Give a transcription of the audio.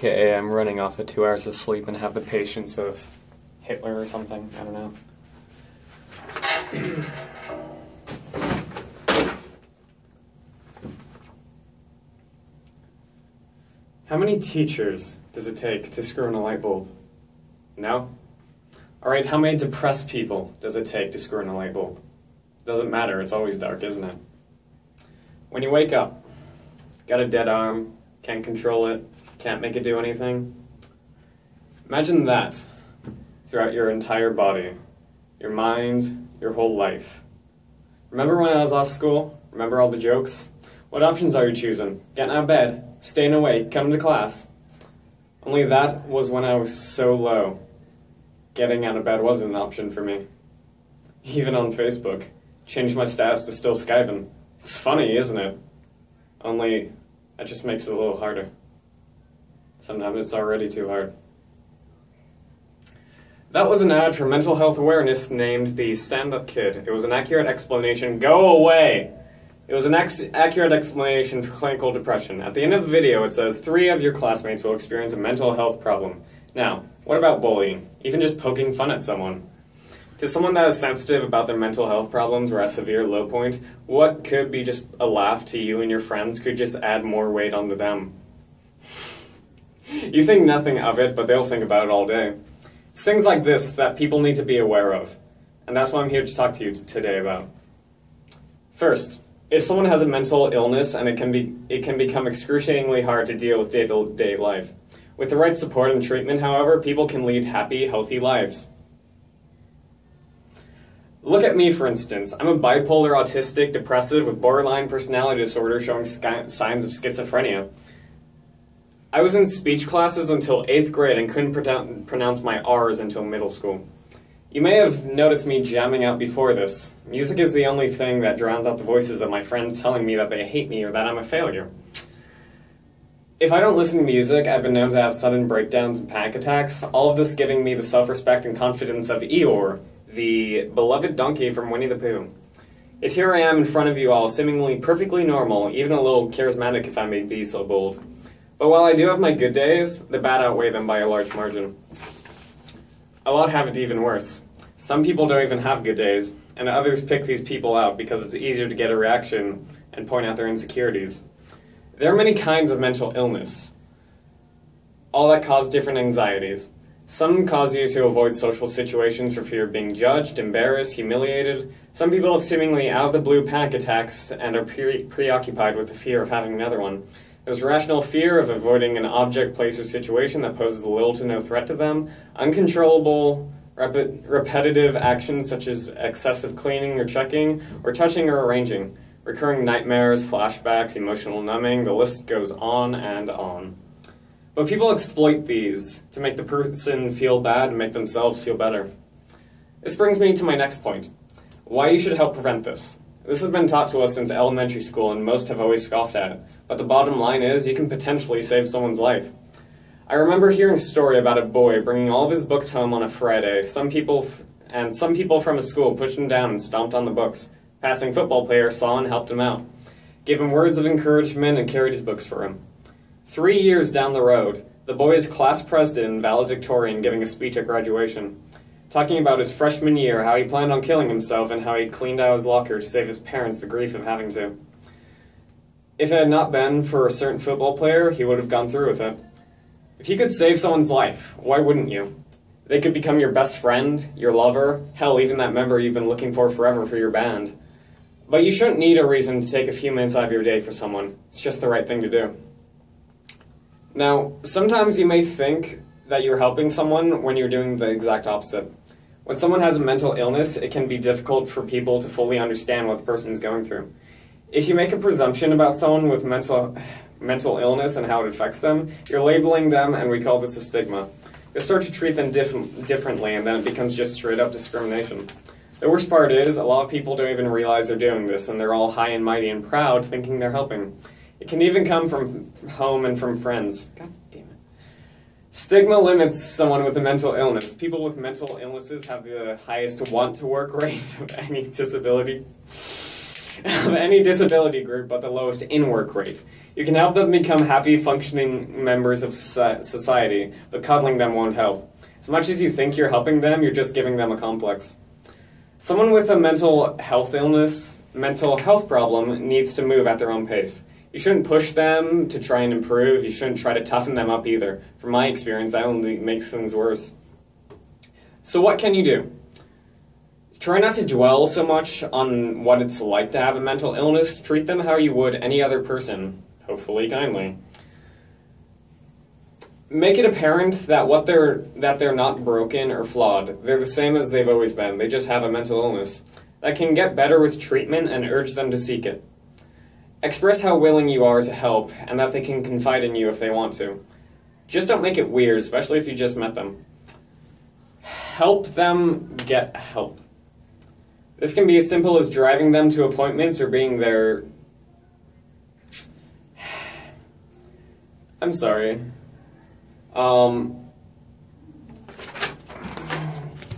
Okay, I'm running off of 2 hours of sleep and have the patience of Hitler or something. I don't know. How many teachers does it take to screw in a light bulb? No? Alright, how many depressed people does it take to screw in a light bulb? Doesn't matter, it's always dark, isn't it? When you wake up, got a dead arm, can't control it, can't make it do anything. Imagine that throughout your entire body, your mind, your whole life. Remember when I was off school? Remember all the jokes? What options are you choosing? Getting out of bed, staying awake, coming to class. Only that was when I was so low. Getting out of bed wasn't an option for me. Even on Facebook. Changed my status to still skiving. It's funny, isn't it? Only, that just makes it a little harder. Sometimes it's already too hard. That was an ad for mental health awareness named the Stand-Up Kid. It was an accurate explanation. Go away! It was an accurate explanation for clinical depression. At the end of the video, it says 3 of your classmates will experience a mental health problem. Now, what about bullying? Even just poking fun at someone? To someone that is sensitive about their mental health problems or a severe low point, what could be just a laugh to you and your friends could just add more weight onto them. You think nothing of it, but they'll think about it all day. It's things like this that people need to be aware of, and that's what I'm here to talk to you today about. First, if someone has a mental illness, and it can become excruciatingly hard to deal with day-to-day life. With the right support and treatment, however, people can lead happy, healthy lives. Look at me, for instance. I'm a bipolar, autistic, depressive with borderline personality disorder showing signs of schizophrenia. I was in speech classes until 8th grade and couldn't pronounce my R's until middle school. You may have noticed me jamming out before this. Music is the only thing that drowns out the voices of my friends telling me that they hate me or that I'm a failure. If I don't listen to music, I've been known to have sudden breakdowns and panic attacks, all of this giving me the self-respect and confidence of Eeyore, the beloved donkey from Winnie the Pooh. Yet here I am in front of you all, seemingly perfectly normal, even a little charismatic if I may be so bold. But while I do have my good days, the bad outweigh them by a large margin. A lot have it even worse. Some people don't even have good days, and others pick these people out because it's easier to get a reaction and point out their insecurities. There are many kinds of mental illness, all that cause different anxieties. Some cause you to avoid social situations for fear of being judged, embarrassed, humiliated. Some people have seemingly out-of-the-blue panic attacks and are preoccupied with the fear of having another one. There's rational fear of avoiding an object, place, or situation that poses little to no threat to them. Uncontrollable, repetitive actions such as excessive cleaning or checking, or touching or arranging. Recurring nightmares, flashbacks, emotional numbing, the list goes on and on. But people exploit these to make the person feel bad and make themselves feel better. This brings me to my next point. Why you should help prevent this. This has been taught to us since elementary school and most have always scoffed at it. But the bottom line is, you can potentially save someone's life. I remember hearing a story about a boy bringing all of his books home on a Friday. Some people from his school pushed him down and stomped on the books. Passing football players saw and helped him out. Gave him words of encouragement and carried his books for him. 3 years down the road, the boy is class president and valedictorian giving a speech at graduation. Talking about his freshman year, how he planned on killing himself and how he cleaned out his locker to save his parents the grief of having to. If it had not been for a certain football player, he would have gone through with it. If you could save someone's life, why wouldn't you? They could become your best friend, your lover, hell, even that member you've been looking for forever for your band. But you shouldn't need a reason to take a few minutes out of your day for someone. It's just the right thing to do. Now, sometimes you may think that you're helping someone when you're doing the exact opposite. When someone has a mental illness, it can be difficult for people to fully understand what the person is going through. If you make a presumption about someone with mental illness and how it affects them, you're labeling them, and we call this a stigma. You'll start to treat them differently, and then it becomes just straight-up discrimination. The worst part is, a lot of people don't even realize they're doing this, and they're all high and mighty and proud, thinking they're helping. It can even come from home and from friends. God damn it. Stigma limits someone with a mental illness. People with mental illnesses have the highest want-to-work rate of any disability group, but the lowest in-work rate. You can help them become happy, functioning members of society, but cuddling them won't help. As much as you think you're helping them, you're just giving them a complex. Someone with a mental health problem, needs to move at their own pace. You shouldn't push them to try and improve. You shouldn't try to toughen them up either. From my experience, that only makes things worse. So what can you do? Try not to dwell so much on what it's like to have a mental illness. Treat them how you would any other person, hopefully kindly. Make it apparent that they're not broken or flawed. They're the same as they've always been. They just have a mental illness that can get better with treatment, and urge them to seek it. Express how willing you are to help and that they can confide in you if they want to. Just don't make it weird, especially if you just met them. Help them get help. This can be as simple as driving them to appointments or being their... I'm sorry.